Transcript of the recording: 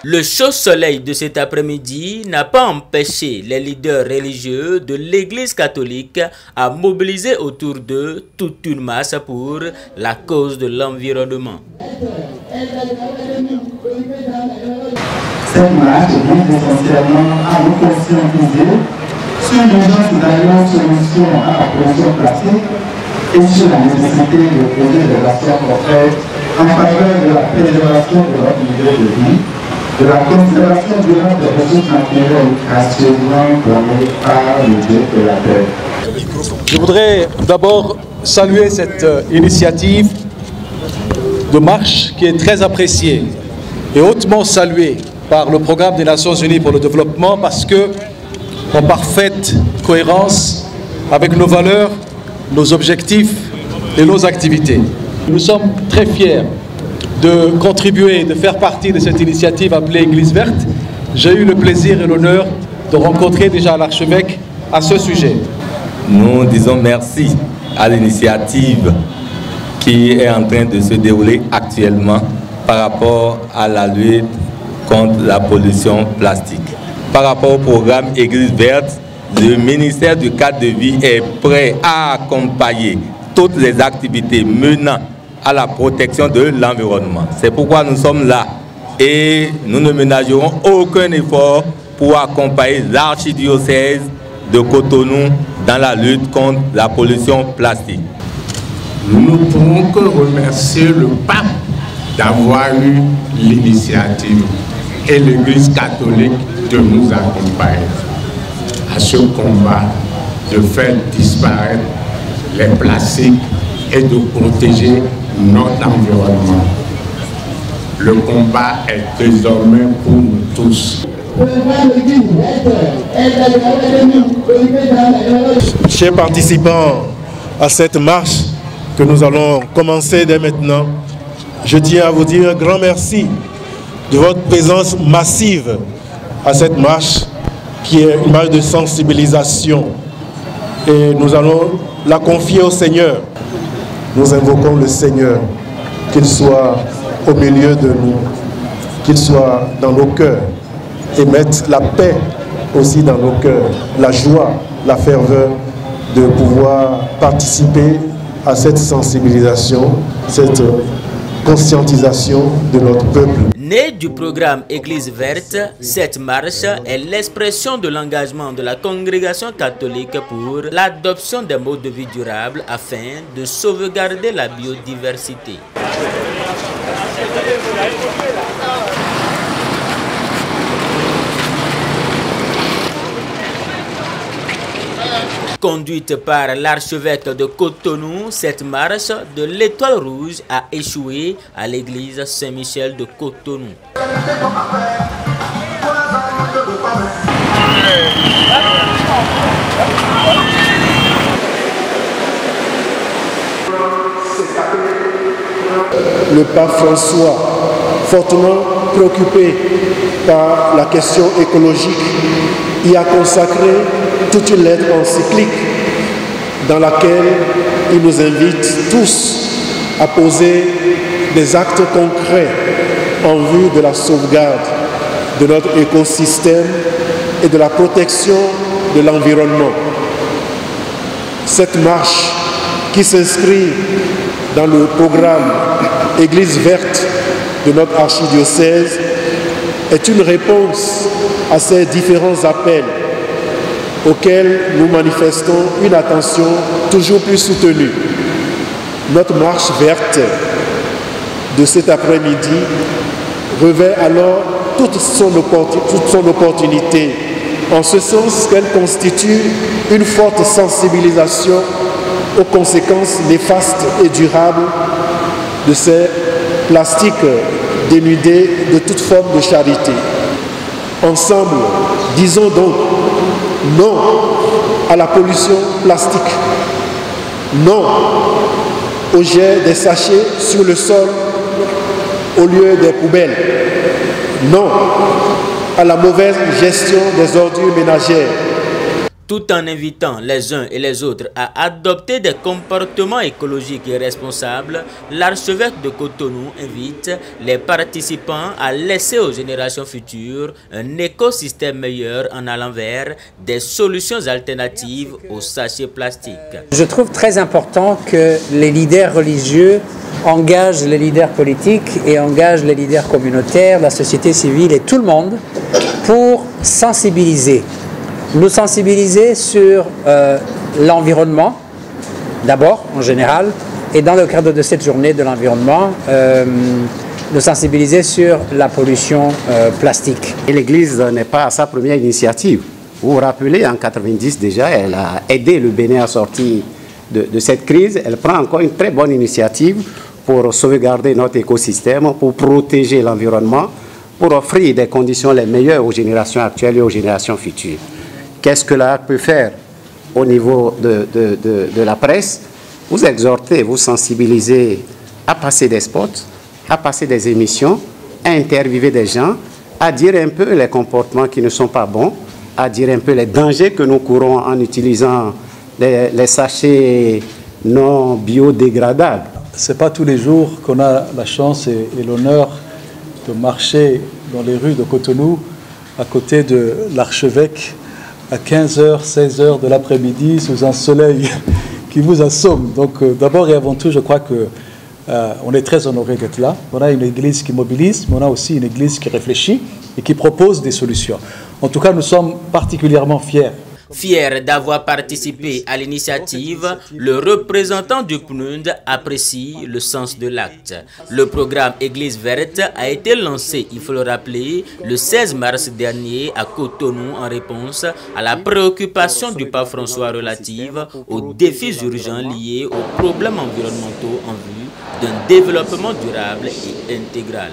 Le chaud soleil de cet après-midi n'a pas empêché les leaders religieux de l'Église catholique à mobiliser autour d'eux toute une masse pour la cause de l'environnement. Cette marche vise essentiellement à nous conscientiser sur l'urgence d'aller une solution à la pollution plastique et sur la nécessité de poser des actions concrètes en faveur de la préservation de notre milieu de vie, de la conservation durable des ressources naturelles gracieusement données par le Dieu de la terre. Je voudrais d'abord saluer cette initiative de marche qui est très appréciée et hautement saluée par le Programme des Nations Unies pour le développement parce que, en parfaite cohérence avec nos valeurs, nos objectifs et nos activités. Nous sommes très fiers de contribuer, de faire partie de cette initiative appelée Église verte. J'ai eu le plaisir et l'honneur de rencontrer déjà l'archevêque à ce sujet. Nous disons merci à l'initiative qui est en train de se dérouler actuellement par rapport à la lutte contre la pollution plastique. Par rapport au programme Église verte, le ministère du cadre de vie est prêt à accompagner toutes les activités menant à la protection de l'environnement. C'est pourquoi nous sommes là et nous ne ménagerons aucun effort pour accompagner l'archidiocèse de Cotonou dans la lutte contre la pollution plastique. Nous ne pouvons que remercier le pape d'avoir eu l'initiative et l'Église catholique de nous accompagner à ce combat de faire disparaître les plastiques et de protéger notre environnement. Le combat est désormais pour nous tous. Chers participants à cette marche que nous allons commencer dès maintenant, je tiens à vous dire un grand merci de votre présence massive à cette marche qui est une marche de sensibilisation. Et nous allons la confier au Seigneur. Nous invoquons le Seigneur, qu'il soit au milieu de nous, qu'il soit dans nos cœurs et mette la paix aussi dans nos cœurs, la joie, la ferveur de pouvoir participer à cette sensibilisation, cette conscientisation de notre peuple. Née du programme Église verte, cette marche est l'expression de l'engagement de la congrégation catholique pour l'adoption des modes de vie durables afin de sauvegarder la biodiversité. Conduite par l'archevêque de Cotonou, cette marche de l'Étoile Rouge a échoué à l'église Saint-Michel de Cotonou. Le pape François, fortement préoccupé par la question écologique, y a consacré toute une lettre encyclique dans laquelle il nous invite tous à poser des actes concrets en vue de la sauvegarde de notre écosystème et de la protection de l'environnement. Cette marche qui s'inscrit dans le programme Église verte de notre archidiocèse est une réponse à ces différents appels auxquels nous manifestons une attention toujours plus soutenue. Notre marche verte de cet après-midi revêt alors toute son opportunité, en ce sens qu'elle constitue une forte sensibilisation aux conséquences néfastes et durables de ces plastiques dénudés de toute forme de charité. Ensemble, disons donc non à la pollution plastique, non au jet des sachets sur le sol au lieu des poubelles, non à la mauvaise gestion des ordures ménagères. Tout en invitant les uns et les autres à adopter des comportements écologiques et responsables, l'archevêque de Cotonou invite les participants à laisser aux générations futures un écosystème meilleur en allant vers des solutions alternatives aux sachets plastiques. Je trouve très important que les leaders religieux engagent les leaders politiques et engagent les leaders communautaires, la société civile et tout le monde pour sensibiliser. Nous sensibiliser sur l'environnement, d'abord, en général, et dans le cadre de cette journée de l'environnement, nous sensibiliser sur la pollution plastique. Et l'Église n'est pas à sa première initiative. Vous vous rappelez, en 1990 déjà, elle a aidé le Bénin à sortir de cette crise. Elle prend encore une très bonne initiative pour sauvegarder notre écosystème, pour protéger l'environnement, pour offrir des conditions les meilleures aux générations actuelles et aux générations futures. Qu'est-ce que l'ARC peut faire au niveau de la presse? Vous exhorter, vous sensibiliser à passer des spots, à passer des émissions, à interviewer des gens, à dire un peu les comportements qui ne sont pas bons, à dire un peu les dangers que nous courons en utilisant les sachets non biodégradables. Ce n'est pas tous les jours qu'on a la chance et l'honneur de marcher dans les rues de Cotonou à côté de l'archevêque à 15h, 16h de l'après-midi sous un soleil qui vous assomme. Donc d'abord et avant tout, je crois qu'on est très honoré d'être là. On a une église qui mobilise, mais on a aussi une église qui réfléchit et qui propose des solutions. En tout cas, nous sommes particulièrement fiers. Fier d'avoir participé à l'initiative, le représentant du PNUD apprécie le sens de l'acte. Le programme Église verte a été lancé, il faut le rappeler, le 16 mars dernier à Cotonou en réponse à la préoccupation du pape François relative aux défis urgents liés aux problèmes environnementaux en vue d'un développement durable et intégral.